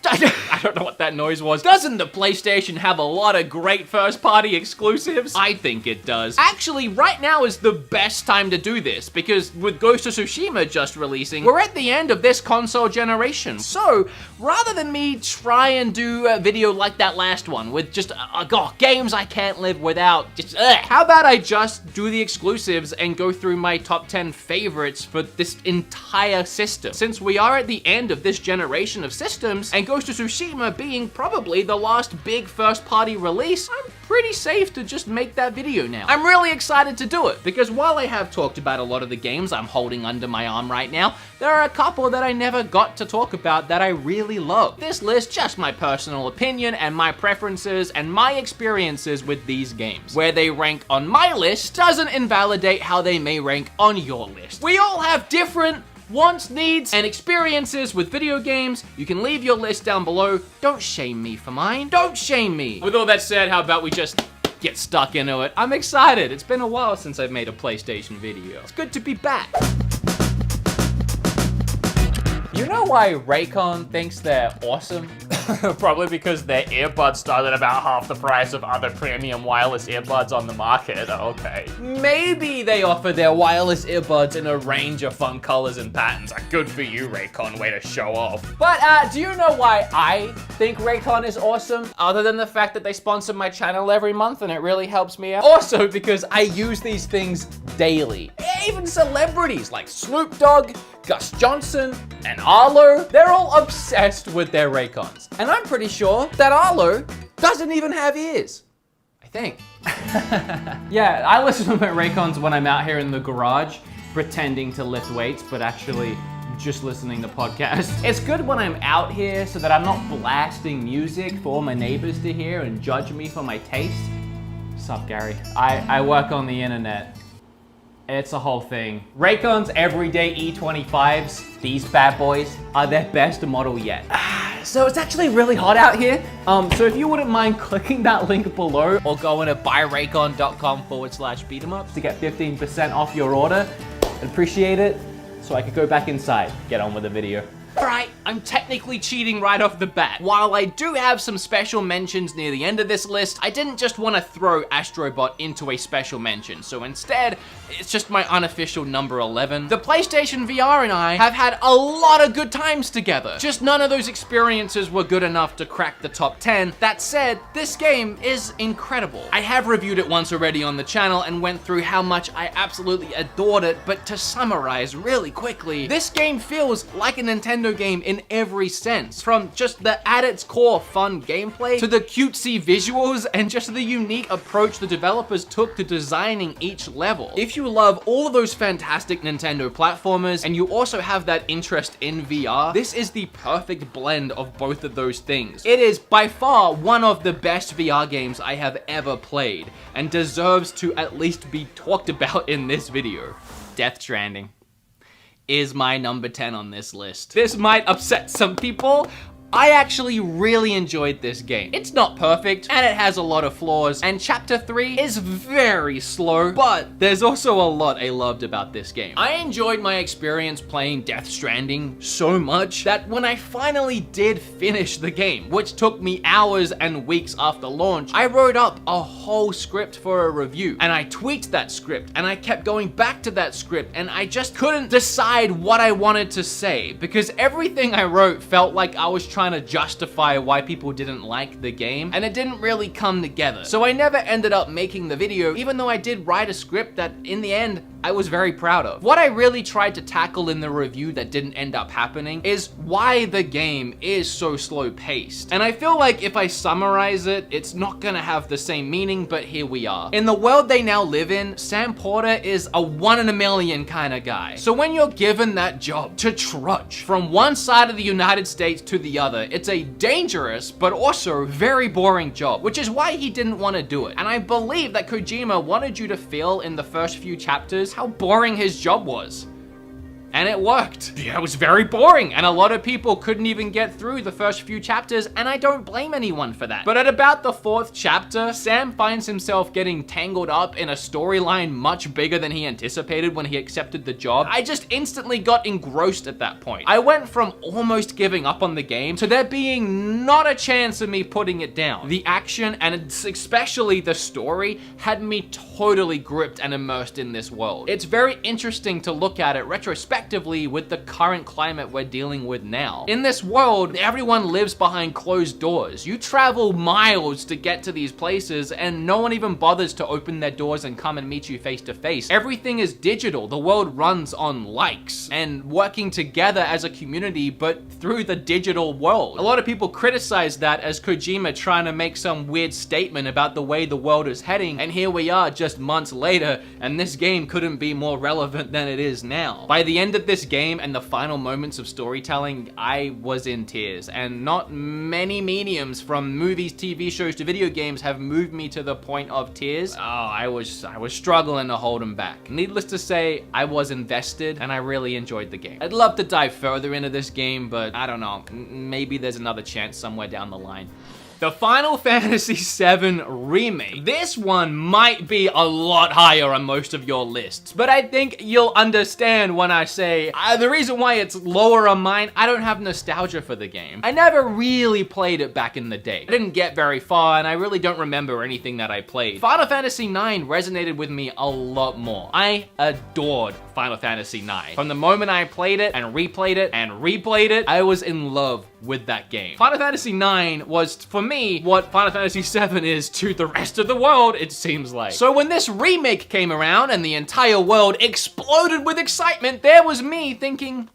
I don't know what that noise was. Doesn't the PlayStation have a lot of great first-party exclusives? I think it does. Actually, right now is the best time to do this, because with Ghost of Tsushima just releasing, we're at the end of this console generation. So, rather than me try and do a video like that last one, with just, games I can't live without, how about I just do the exclusives and go through my top 10 favorites for this entire system? Since we are at the end of this generation of systems, and Ghost of Tsushima being probably the last big first-party release, I'm pretty safe to just make that video now. I'm really excited to do it, because while I have talked about a lot of the games I'm holding under my arm right now, there are a couple that I never got to talk about that I really love. This list, just my personal opinion and my preferences and my experiences with these games. Where they rank on my list doesn't invalidate how they may rank on your list. We all have different wants, needs, and experiences with video games. You can leave your list down below. Don't shame me for mine. Don't shame me. With all that said, how about we just get stuck into it? I'm excited. It's been a while since I've made a PlayStation video. It's good to be back. You know why Raycon thinks they're awesome? Probably because their earbuds start at about half the price of other premium wireless earbuds on the market. Okay. Maybe they offer their wireless earbuds in a range of fun colors and patterns. Good for you, Raycon. Way to show off. But do you know why I think Raycon is awesome? Other than the fact that they sponsor my channel every month and it really helps me out. Also because I use these things daily. Even celebrities like Snoop Dogg, Gus Johnson, and Arlo, they're all obsessed with their Raycons. And I'm pretty sure that Arlo doesn't even have ears. I think. Yeah, I listen to my Raycons when I'm out here in the garage, pretending to lift weights, but actually just listening to podcasts. It's good when I'm out here so that I'm not blasting music for all my neighbors to hear and judge me for my taste. Sup, Gary? I work on the internet. It's a whole thing. Raycon's everyday E25s, these bad boys, are their best model yet. So it's actually really hot out here. So if you wouldn't mind clicking that link below or going to buyraycon.com/beatemups to get 15% off your order, I'd appreciate it so I could go back inside, get on with the video. Alright, I'm technically cheating right off the bat. While I do have some special mentions near the end of this list, I didn't just want to throw Astrobot into a special mention, so instead, it's just my unofficial number 11. The PlayStation VR and I have had a lot of good times together. Just none of those experiences were good enough to crack the top 10. That said, this game is incredible. I have reviewed it once already on the channel and went through how much I absolutely adored it, but to summarize really quickly, this game feels like a Nintendo game in every sense. From just the at its core fun gameplay, to the cutesy visuals, and just the unique approach the developers took to designing each level. If you love all of those fantastic Nintendo platformers, and you also have that interest in VR, this is the perfect blend of both of those things. It is by far one of the best VR games I have ever played, and deserves to at least be talked about in this video. Death Stranding is my number 10 on this list. This might upset some people. I actually really enjoyed this game. It's not perfect, and it has a lot of flaws, and Chapter 3 is very slow, but there's also a lot I loved about this game. I enjoyed my experience playing Death Stranding so much that when I finally did finish the game, which took me hours and weeks after launch, I wrote up a whole script for a review, and I tweaked that script, and I kept going back to that script, and I just couldn't decide what I wanted to say, because everything I wrote felt like I was trying to justify why people didn't like the game, and it didn't really come together. So I never ended up making the video, even though I did write a script that in the end I was very proud of. What I really tried to tackle in the review that didn't end up happening is why the game is so slow paced. And I feel like if I summarize it, it's not gonna have the same meaning, but here we are. In the world they now live in, Sam Porter is a 1 in a million kind of guy. So when you're given that job to trudge from one side of the United States to the other, it's a dangerous, but also very boring job, which is why he didn't want to do it. And I believe that Kojima wanted you to feel in the first few chapters how boring his job was. and it worked. Yeah, it was very boring, and a lot of people couldn't even get through the first few chapters, and I don't blame anyone for that. But at about the 4th chapter, Sam finds himself getting tangled up in a storyline much bigger than he anticipated when he accepted the job. I just instantly got engrossed at that point. I went from almost giving up on the game to there being not a chance of me putting it down. The action, and especially the story, had me totally gripped and immersed in this world. It's very interesting to look at it retrospectively with the current climate we're dealing with now. In this world, everyone lives behind closed doors. You travel miles to get to these places, and no one even bothers to open their doors and come and meet you face to face. Everything is digital. The world runs on likes and working together as a community, but through the digital world. A lot of people criticize that as Kojima trying to make some weird statement about the way the world is heading, and here we are just months later, and this game couldn't be more relevant than it is now. By the end of this game and the final moments of storytelling, I was in tears, and not many mediums from movies, TV shows to video games have moved me to the point of tears. Oh, I was struggling to hold them back. Needless to say, I was invested, and I really enjoyed the game. I'd love to dive further into this game, but I don't know, maybe there's another chance somewhere down the line. The Final Fantasy VII Remake. This one might be a lot higher on most of your lists, but I think you'll understand when I say the reason why it's lower on mine, I don't have nostalgia for the game. I never really played it back in the day. I didn't get very far, and I really don't remember anything that I played. Final Fantasy IX resonated with me a lot more. I adored Final Fantasy IX. From the moment I played it and replayed it and replayed it, I was in love with that game. Final Fantasy IX was, for me, what Final Fantasy VII is to the rest of the world, it seems like. So when this remake came around and the entire world exploded with excitement, there was me thinking,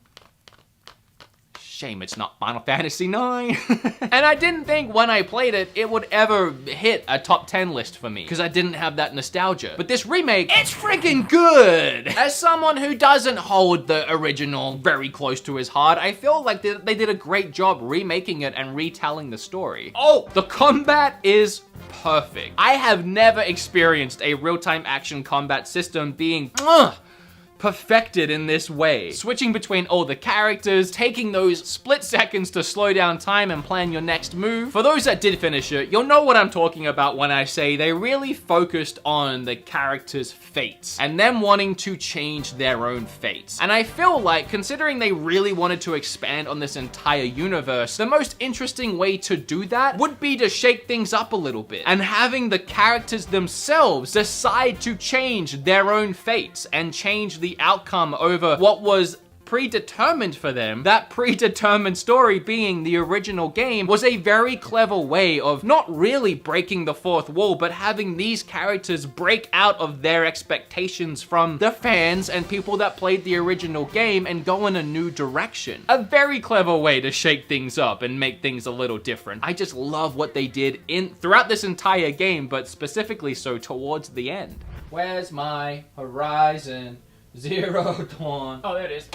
shame it's not Final Fantasy IX. And I didn't think when I played it, it would ever hit a top 10 list for me, because I didn't have that nostalgia. But this remake, it's freaking good! As someone who doesn't hold the original very close to his heart, I feel like they did a great job remaking it and retelling the story. Oh, the combat is perfect. I have never experienced a real-time action combat system being perfected in this way. Switching between all the characters, taking those split seconds to slow down time and plan your next move. For those that did finish it, you'll know what I'm talking about when I say they really focused on the characters' fates and them wanting to change their own fates. And I feel like, considering they really wanted to expand on this entire universe, the most interesting way to do that would be to shake things up a little bit and having the characters themselves decide to change their own fates and change the outcome over what was predetermined for them. That predetermined story being the original game was a very clever way of not really breaking the fourth wall, but having these characters break out of their expectations from the fans and people that played the original game and go in a new direction. A very clever way to shake things up and make things a little different. I just love what they did throughout this entire game, but specifically so towards the end. Where's my Horizon Zero Dawn? Oh, there it is.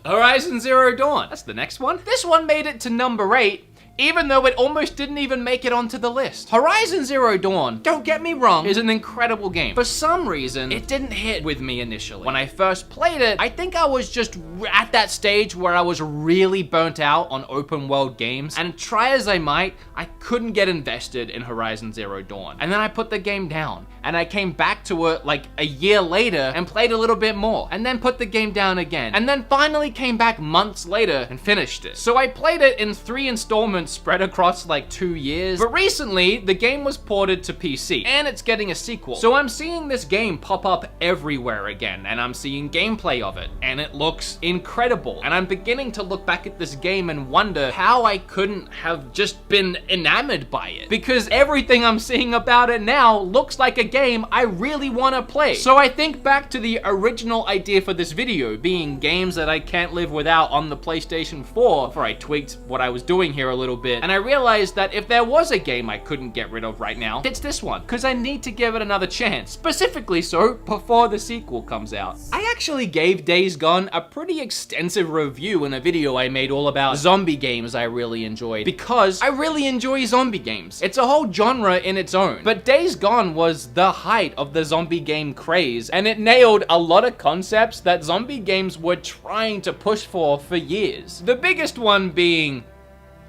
Horizon Zero Dawn. That's the next one. This one made it to number 8, even though it almost didn't even make it onto the list. Horizon Zero Dawn, don't get me wrong, is an incredible game. For some reason, it didn't hit with me initially. When I first played it, I think I was just at that stage where I was really burnt out on open world games, and try as I might, I couldn't get invested in Horizon Zero Dawn. And then I put the game down, and I came back to it like a year later and played a little bit more, and then put the game down again, and then finally came back months later and finished it. So I played it in 3 installments spread across like 2 years, but recently the game was ported to PC and it's getting a sequel. So I'm seeing this game pop up everywhere again, and I'm seeing gameplay of it, and it looks incredible. And I'm beginning to look back at this game and wonder how I couldn't have just been enamored by it, because everything I'm seeing about it now looks like a game I really want to play. So I think back to the original idea for this video, being games that I can't live without on the PlayStation 4, before I tweaked what I was doing here a little bit, and I realized that if there was a game I couldn't get rid of right now, it's this one, because I need to give it another chance, specifically so before the sequel comes out. I actually gave Days Gone a pretty extensive review in a video I made all about zombie games I really enjoyed, because I really enjoy zombie games. It's a whole genre in its own, but Days Gone was the height of the zombie game craze, and it nailed a lot of concepts that zombie games were trying to push for years. The biggest one being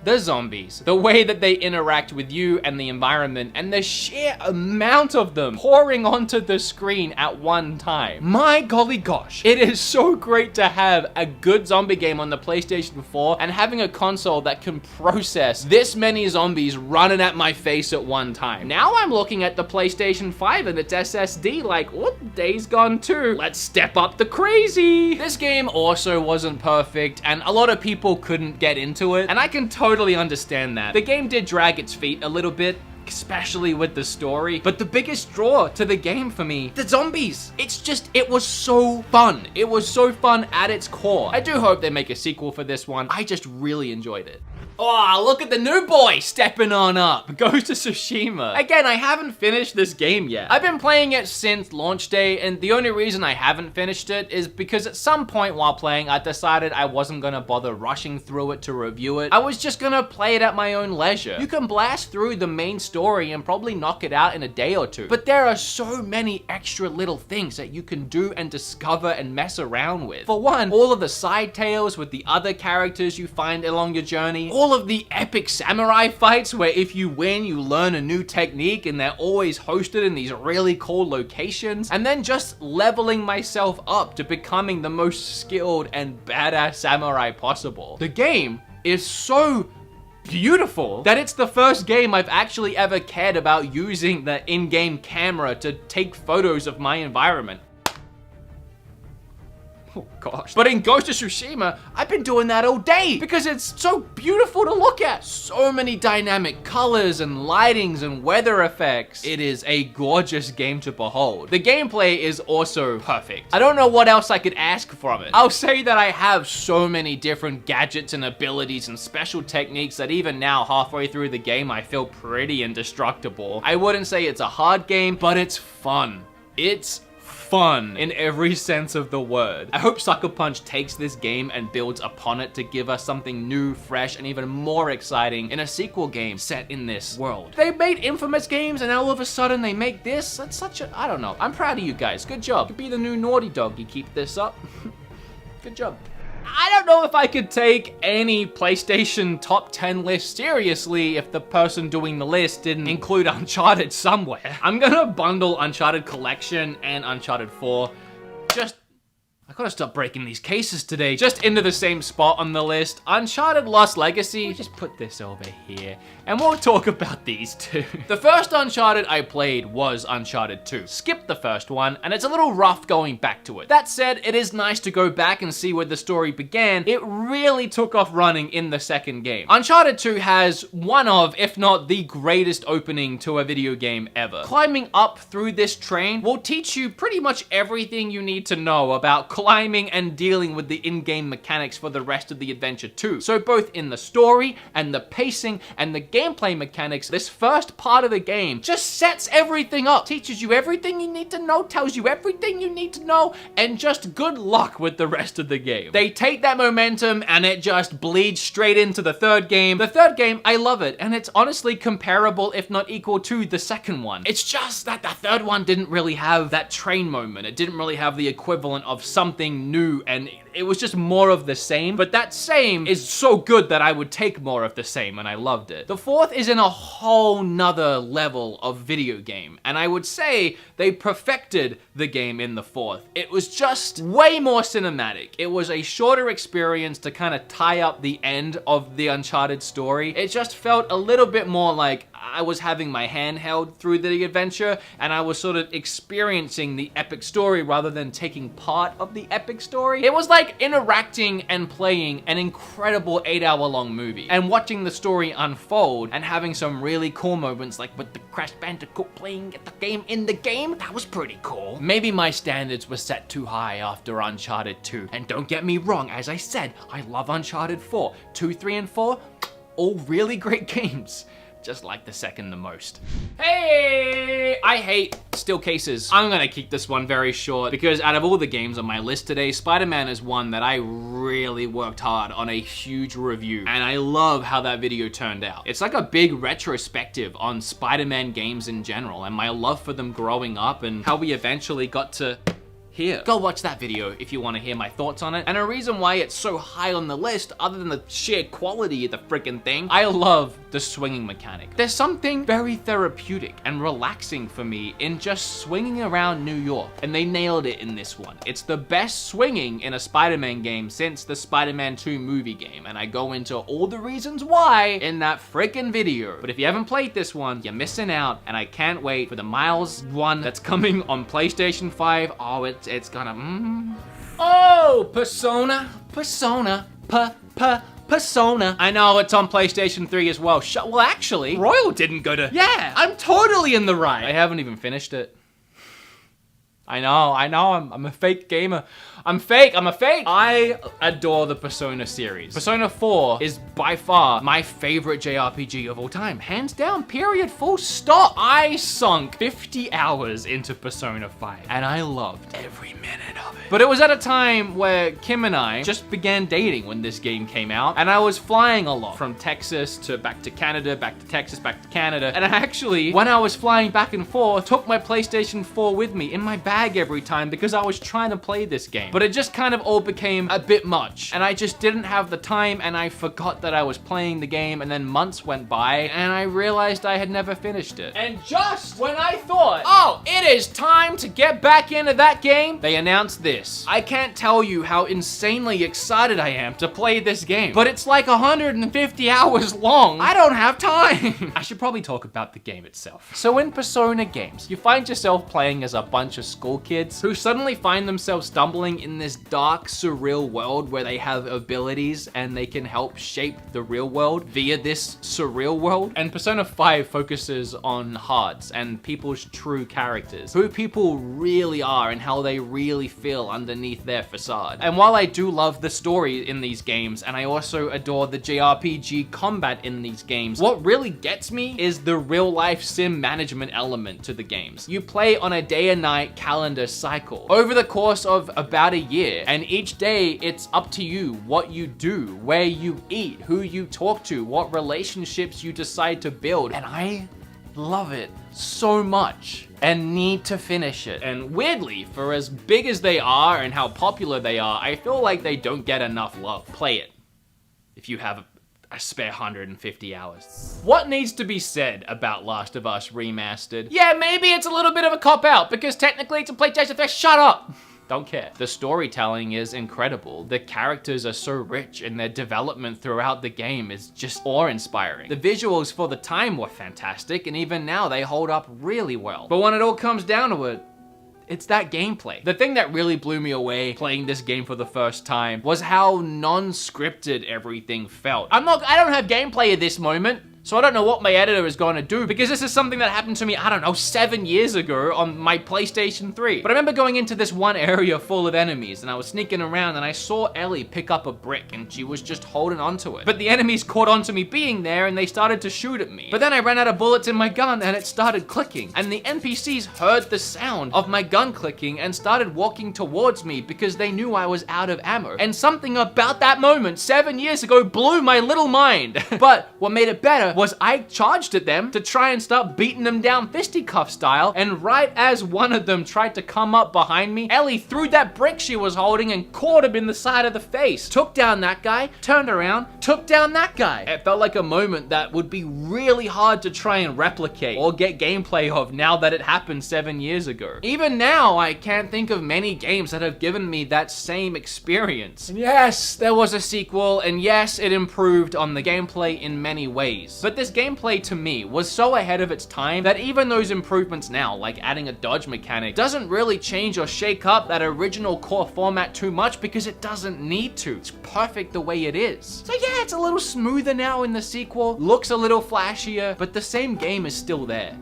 the zombies, the way that they interact with you and the environment, and the sheer amount of them pouring onto the screen at one time. My golly gosh, it is so great to have a good zombie game on the PlayStation 4 and having a console that can process this many zombies running at my face at one time. Now I'm looking at the PlayStation 5 and its SSD like, what? Days Gone 2. Let's step up the crazy. This game also wasn't perfect, and a lot of people couldn't get into it, and I can totally understand that. The game did drag its feet a little bit, especially with the story, but the biggest draw to the game for me, the zombies. It was so fun. It was so fun at its core. I do hope they make a sequel for this one. I just really enjoyed it. Oh, look at the new boy stepping on up. Ghost of Tsushima. Again, I haven't finished this game yet. I've been playing it since launch day, and the only reason I haven't finished it is because at some point while playing, I decided I wasn't gonna bother rushing through it to review it. I was just gonna play it at my own leisure. You can blast through the main story and probably knock it out in a day or two, but there are so many extra little things that you can do and discover and mess around with. For one, all of the side tales with the other characters you find along your journey, all of the epic samurai fights where if you win, you learn a new technique and they're always hosted in these really cool locations, and then just leveling myself up to becoming the most skilled and badass samurai possible. The game is so beautiful that it's the first game I've actually ever cared about using the in-game camera to take photos of my environment. Oh gosh. But in Ghost of Tsushima, I've been doing that all day because it's so beautiful to look at. So many dynamic colors and lightings and weather effects. It is a gorgeous game to behold. The gameplay is also perfect. I don't know what else I could ask from it. I'll say that I have so many different gadgets and abilities and special techniques that even now, halfway through the game, I feel pretty indestructible. I wouldn't say it's a hard game, but it's fun. It's fun in every sense of the word. I hope Sucker Punch takes this game and builds upon it to give us something new, fresh, and even more exciting in a sequel game set in this world. They made Infamous games and all of a sudden they make this? That's such a, I don't know. I'm proud of you guys. Good job. You could be the new Naughty Dog. You keep this up. Good job. I don't know if I could take any PlayStation top 10 list seriously if the person doing the list didn't include Uncharted somewhere. I'm gonna bundle Uncharted Collection and Uncharted 4 I gotta stop breaking these cases today. Just into the same spot on the list. Uncharted Lost Legacy. We'll just put this over here. And we'll talk about these two. The first Uncharted I played was Uncharted 2. Skipped the first one, and it's a little rough going back to it. That said, it is nice to go back and see where the story began. It really took off running in the second game. Uncharted 2 has one of, if not the greatest opening to a video game ever. Climbing up through this train will teach you pretty much everything you need to know about climbing and dealing with the in-game mechanics for the rest of the adventure too. So both in the story and the pacing and the gameplay mechanics, this first part of the game just sets everything up, teaches you everything you need to know, tells you everything you need to know, and just good luck with the rest of the game. They take that momentum and it just bleeds straight into the third game. The third game, I love it, and it's honestly comparable, if not equal to the second one. It's just that the third one didn't really have that train moment. It didn't really have the equivalent of something new, and it was just more of the same, but that same is so good that I would take more of the same, and I loved it. The fourth is in a whole nother level of video game, and I would say they perfected the game in the fourth. It was just way more cinematic. It was a shorter experience to kind of tie up the end of the Uncharted story. It just felt a little bit more like I was having my hand held through the adventure, and I was sort of experiencing the epic story rather than taking part of the epic story. It was like interacting and playing an incredible 8-hour-long movie and watching the story unfold and having some really cool moments like with the Crash Bandicoot playing the game in the game. That was pretty cool. Maybe my standards were set too high after Uncharted 2. And don't get me wrong, as I said, I love Uncharted 4. 2, 3, and 4, all really great games. Just like the second the most. Hey, I hate still cases. I'm gonna keep this one very short because out of all the games on my list today, Spider-Man is one that I really worked hard on a huge review, and I love how that video turned out. It's like a big retrospective on Spider-Man games in general and my love for them growing up and how we eventually got to here. Go watch that video if you want to hear my thoughts on it. And a reason why it's so high on the list, other than the sheer quality of the freaking thing, I love the swinging mechanic. There's something very therapeutic and relaxing for me in just swinging around New York, and they nailed it in this one. It's the best swinging in a Spider-Man game since the Spider-Man 2 movie game, and I go into all the reasons why in that freaking video. But if you haven't played this one, you're missing out, and I can't wait for the Miles one that's coming on PlayStation 5. Oh, it's gonna, Oh, Persona. I know it's on PlayStation 3 as well. Well, actually, Royal didn't go to, yeah, I'm totally in the right. I haven't even finished it. I know, I'm a fake gamer. I'm a fake. I adore the Persona series. Persona 4 is by far my favorite JRPG of all time. Hands down, period, full stop. I sunk 50 hours into Persona 5 and I loved every minute of it. But it was at a time where Kim and I just began dating when this game came out, and I was flying a lot from Texas to back to Canada, back to Texas, back to Canada. And I actually, when I was flying back and forth, took my PlayStation 4 with me in my bag every time because I was trying to play this game. But it just kind of all became a bit much, and I just didn't have the time, and I forgot that I was playing the game, and then months went by, and I realized I had never finished it. And just when I thought, oh, it is time to get back into that game, they announced this. I can't tell you how insanely excited I am to play this game, but it's like 150 hours long. I don't have time. I should probably talk about the game itself. So in Persona games, you find yourself playing as a bunch of school kids who suddenly find themselves stumbling in this dark, surreal world where they have abilities and they can help shape the real world via this surreal world. And Persona 5 focuses on hearts and people's true characters, who people really are and how they really feel underneath their facade. And while I do love the story in these games, and I also adore the JRPG combat in these games, what really gets me is the real life sim management element to the games. You play on a day and night calendar cycle over the course of about a year, and each day it's up to you what you do, where you eat, who you talk to, what relationships you decide to build, and I love it so much and need to finish it. And weirdly, for as big as they are and how popular they are, I feel like they don't get enough love. Play it if you have a spare 150 hours. What needs to be said about Last of Us Remastered? Yeah, maybe it's a little bit of a cop-out because technically it's a PlayStation 3. Shut up! Don't care. The storytelling is incredible. The characters are so rich and their development throughout the game is just awe-inspiring. The visuals for the time were fantastic, and even now they hold up really well. But when it all comes down to it, it's that gameplay. The thing that really blew me away playing this game for the first time was how non-scripted everything felt. I don't have gameplay at this moment, so I don't know what my editor is going to do, because this is something that happened to me, I don't know, 7 years ago on my PlayStation 3. But I remember going into this one area full of enemies, and I was sneaking around, and I saw Ellie pick up a brick, and she was just holding onto it. But the enemies caught onto me being there, and they started to shoot at me. But then I ran out of bullets in my gun, and it started clicking. And the NPCs heard the sound of my gun clicking and started walking towards me because they knew I was out of ammo. And something about that moment 7 years ago blew my little mind. But what made it better was I charged at them to try and start beating them down fisticuff style, and right as one of them tried to come up behind me, Ellie threw that brick she was holding and caught him in the side of the face. Took down that guy, turned around, took down that guy. It felt like a moment that would be really hard to try and replicate or get gameplay of now that it happened 7 years ago. Even now, I can't think of many games that have given me that same experience. And yes, there was a sequel, and yes, it improved on the gameplay in many ways. But this gameplay to me was so ahead of its time that even those improvements now, like adding a dodge mechanic, doesn't really change or shake up that original core format too much because it doesn't need to. It's perfect the way it is. So yeah, it's a little smoother now in the sequel, looks a little flashier, but the same game is still there.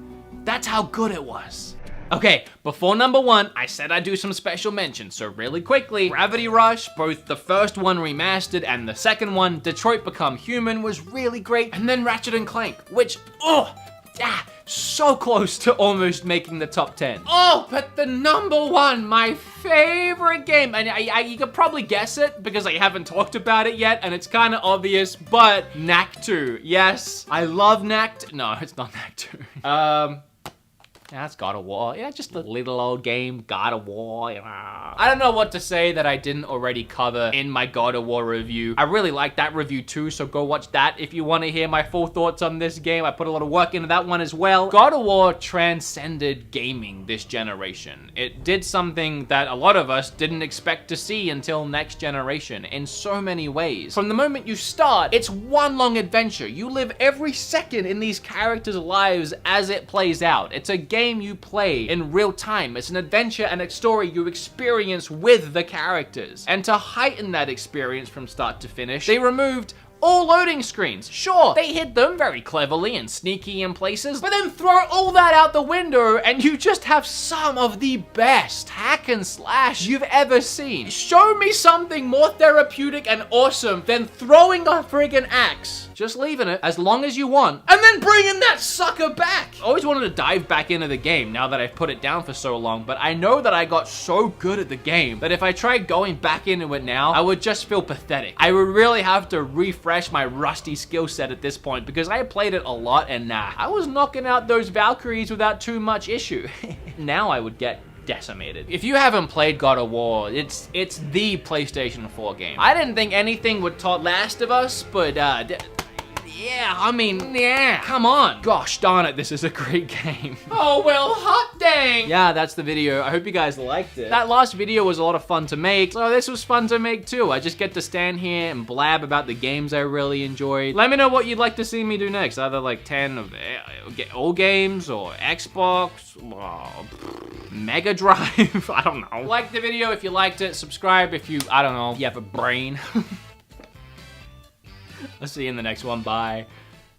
That's how good it was. Okay, before number 1, I said I'd do some special mentions, so really quickly, Gravity Rush, both the first one remastered and the second one, Detroit Become Human, was really great, and then Ratchet and Clank, which, so close to almost making the top 10. Oh, but the number 1, my favorite game, and you could probably guess it because I haven't talked about it yet, and it's kind of obvious, but Knack 2. Yes, I love Knack 2. No, it's not Knack 2. Yeah, it's God of War. Yeah, just a little old game, God of War. I don't know what to say that I didn't already cover in my God of War review. I really like that review too, so go watch that if you want to hear my full thoughts on this game. I put a lot of work into that one as well. God of War transcended gaming this generation. It did something that a lot of us didn't expect to see until next generation in so many ways. From the moment you start, it's one long adventure. You live every second in these characters' lives as it plays out. It's a game you play in real time. It's an adventure and a story you experience with the characters. And to heighten that experience from start to finish, they removed all loading screens. Sure, they hid them very cleverly and sneaky in places, but then throw all that out the window and you just have some of the best hack and slash you've ever seen. Show me something more therapeutic and awesome than throwing a friggin' axe. Just leaving it as long as you want, and then bringing that sucker back. I always wanted to dive back into the game now that I've put it down for so long, but I know that I got so good at the game that if I tried going back into it now, I would just feel pathetic. I would really have to refresh my rusty skill set at this point because I played it a lot and I was knocking out those Valkyries without too much issue. Now I would get decimated. If you haven't played God of War, it's the PlayStation 4 game. I didn't think anything would top Last of Us, but yeah, I mean, yeah, come on. Gosh darn it, this is a great game. Oh, well, hot dang. Yeah, that's the video. I hope you guys liked it. That last video was a lot of fun to make, so this was fun to make too. I just get to stand here and blab about the games I really enjoyed. Let me know what you'd like to see me do next. Either like 10 of all games or Xbox, Mega Drive, I don't know. Like the video if you liked it, subscribe if you, I don't know, you have a brain. I'll see you in the next one. Bye.